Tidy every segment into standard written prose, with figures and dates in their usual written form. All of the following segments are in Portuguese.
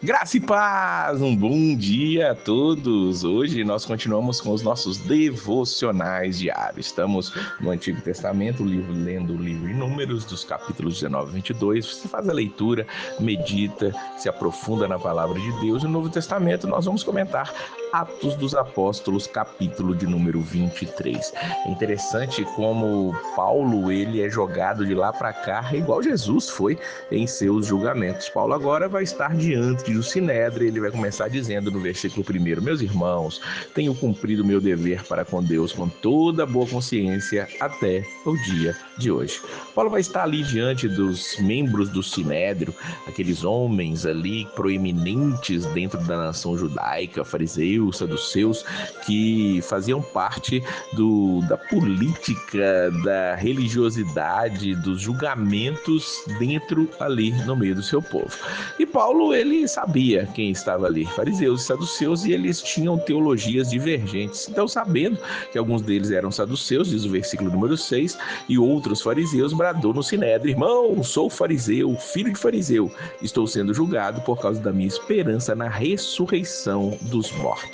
Graça e paz, um bom dia a todos. Hoje nós continuamos com os nossos devocionais diários. Estamos no Antigo Testamento, lendo o livro de Números, dos capítulos 19 e 22. Você faz a leitura, medita, se aprofunda na palavra de Deus. No Novo Testamento nós vamos comentar Atos dos Apóstolos, capítulo de número 23. É interessante como Paulo ele é jogado de lá para cá, igual Jesus foi em seus julgamentos. Paulo agora vai estar diante do Sinédrio, ele vai começar dizendo no versículo 1: meus irmãos, tenho cumprido meu dever para com Deus com toda boa consciência até o dia de hoje. Paulo vai estar ali diante dos membros do Sinédrio, aqueles homens ali proeminentes dentro da nação judaica, fariseus, saduceus, que faziam parte da política, da religiosidade, dos julgamentos dentro ali no meio do seu povo. E Paulo, ele sabia quem estava ali, fariseus e saduceus, e eles tinham teologias divergentes. Então, sabendo que alguns deles eram saduceus, diz o versículo número 6, e outros fariseus, bradou no Sinédrio: irmão, sou fariseu, filho de fariseu, estou sendo julgado por causa da minha esperança na ressurreição dos mortos.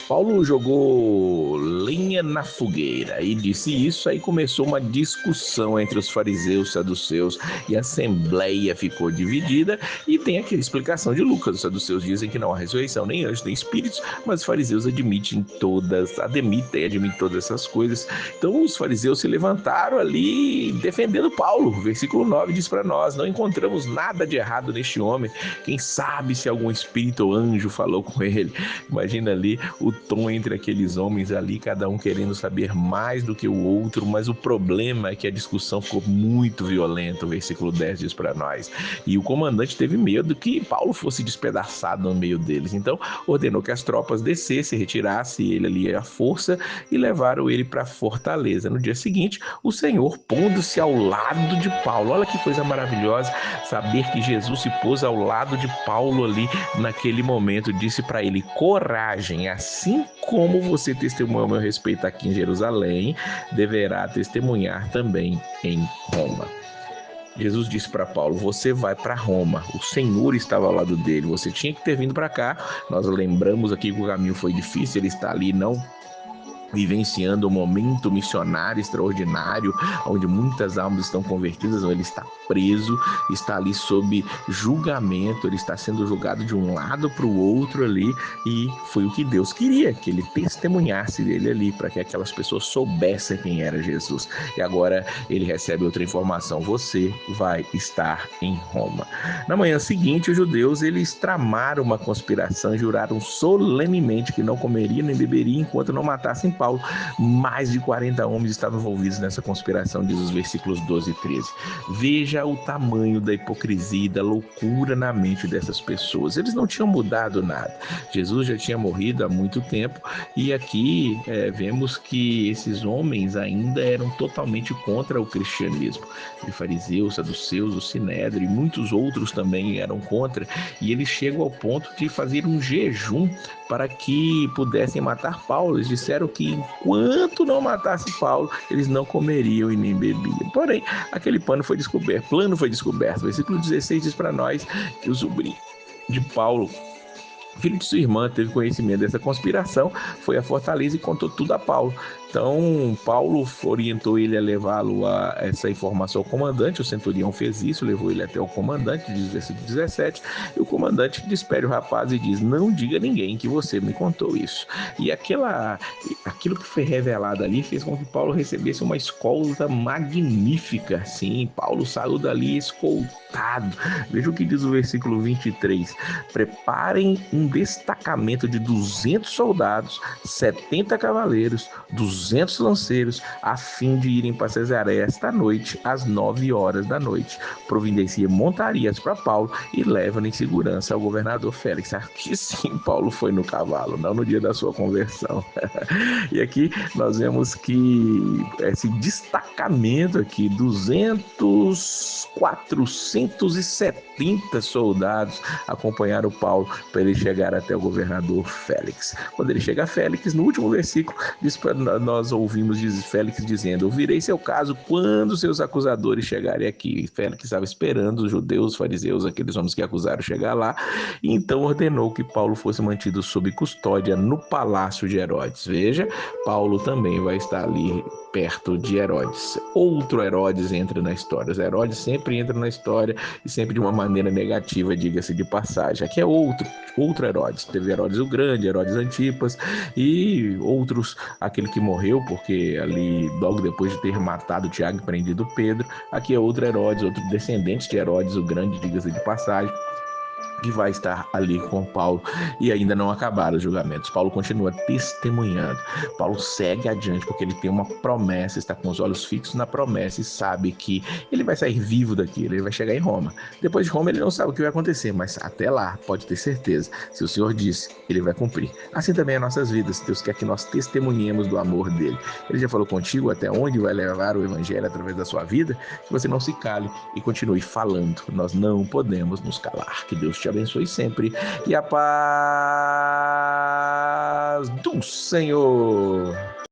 Paulo jogou lenha na fogueira e disse isso, aí começou uma discussão entre os fariseus e saduceus e a assembleia ficou dividida. E tem aqui a explicação de Lucas: os saduceus dizem que não há ressurreição, nem anjos, nem espíritos, mas os fariseus admitem todas essas coisas. Então os fariseus se levantaram ali defendendo Paulo. O versículo 9 diz para nós: não encontramos nada de errado neste homem, quem sabe se algum espírito ou anjo falou com ele. Imagina ali o tom entre aqueles homens ali, cada um querendo saber mais do que o outro, mas o problema é que a discussão ficou muito violenta. O versículo 10 diz para nós: e o comandante teve medo que Paulo fosse despedaçado no meio deles, então ordenou que as tropas descessem, retirassem ele ali à força e levaram ele para a fortaleza. No dia seguinte, o Senhor, pondo-se ao lado de Paulo, olha que coisa maravilhosa, saber que Jesus se pôs ao lado de Paulo ali naquele momento, disse para ele: coragem, assim como você testemunhou a meu respeito aqui em Jerusalém, deverá testemunhar também em Roma. Jesus disse para Paulo: você vai para Roma, o Senhor estava ao lado dele, você tinha que ter vindo para cá. Nós lembramos aqui que o caminho foi difícil, ele está ali não vivenciando um momento missionário extraordinário, onde muitas almas estão convertidas, ele está preso, está ali sob julgamento, ele está sendo julgado de um lado para o outro ali, e foi o que Deus queria, que ele testemunhasse dele ali, para que aquelas pessoas soubessem quem era Jesus. E agora ele recebe outra informação: você vai estar em Roma. Na manhã seguinte, os judeus eles tramaram uma conspiração e juraram solenemente que não comeriam nem beberiam enquanto não matassem Paulo. Mais de 40 homens estavam envolvidos nessa conspiração, diz os versículos 12 e 13. Veja o tamanho da hipocrisia e da loucura na mente dessas pessoas. Eles não tinham mudado nada. Jesus já tinha morrido há muito tempo, e aqui vemos que esses homens ainda eram totalmente contra o cristianismo. Os fariseus, saduceus, o Sinédrio e muitos outros também eram contra, e eles chegam ao ponto de fazer um jejum para que pudessem matar Paulo. Eles disseram que enquanto não matasse Paulo, eles não comeriam e nem bebiam. Porém, aquele plano foi descoberto. O versículo 16 diz para nós que o sobrinho de Paulo, filho de sua irmã, teve conhecimento dessa conspiração, foi à fortaleza e contou tudo a Paulo. Então, Paulo orientou ele a levá-lo a essa informação ao comandante. O centurião fez isso, levou ele até o comandante, diz o versículo 17, e o comandante despede o rapaz e diz: não diga a ninguém que você me contou isso. E aquilo que foi revelado ali fez com que Paulo recebesse uma escolta magnífica. Sim, Paulo saiu dali escoltado. Veja o que diz o versículo 23: preparem um destacamento de 200 soldados, 70 cavaleiros, 200 lanceiros, a fim de irem para Cesareia esta noite, às 9 horas da noite. Providencie montarias para Paulo e leva-no em segurança ao governador Félix. Aqui sim Paulo foi no cavalo, não no dia da sua conversão. E aqui nós vemos que esse destacamento aqui, 470 soldados acompanharam Paulo para ele chegar até o governador Félix. Quando ele chega a Félix, no último versículo, diz para nós ouvimos Félix dizendo: ouvirei seu caso quando seus acusadores chegarem aqui. Félix estava esperando os judeus, os fariseus, aqueles homens que acusaram, chegar lá, e então ordenou que Paulo fosse mantido sob custódia no palácio de Herodes. Veja, Paulo também vai estar ali perto de Herodes. Outro Herodes entra na história. Os Herodes sempre entram na história e sempre de uma maneira negativa, diga-se de passagem. Aqui é outro Herodes. Teve Herodes o Grande, Herodes Antipas e outros, aquele que morreu porque ali logo depois de ter matado Tiago e prendido Pedro. Aqui é outro Herodes, outro descendente de Herodes o Grande, diga-se de passagem, que vai estar ali com Paulo, e ainda não acabaram os julgamentos. Paulo continua testemunhando. Paulo segue adiante porque ele tem uma promessa, está com os olhos fixos na promessa e sabe que ele vai sair vivo daqui, ele vai chegar em Roma. Depois de Roma ele não sabe o que vai acontecer, mas até lá pode ter certeza, se o Senhor disse, ele vai cumprir. Assim também é nossas vidas. Deus quer que nós testemunhemos do amor dele. Ele já falou contigo até onde vai levar o evangelho através da sua vida, que você não se cale e continue falando. Nós não podemos nos calar. Que Deus te abençoe sempre e a paz do Senhor.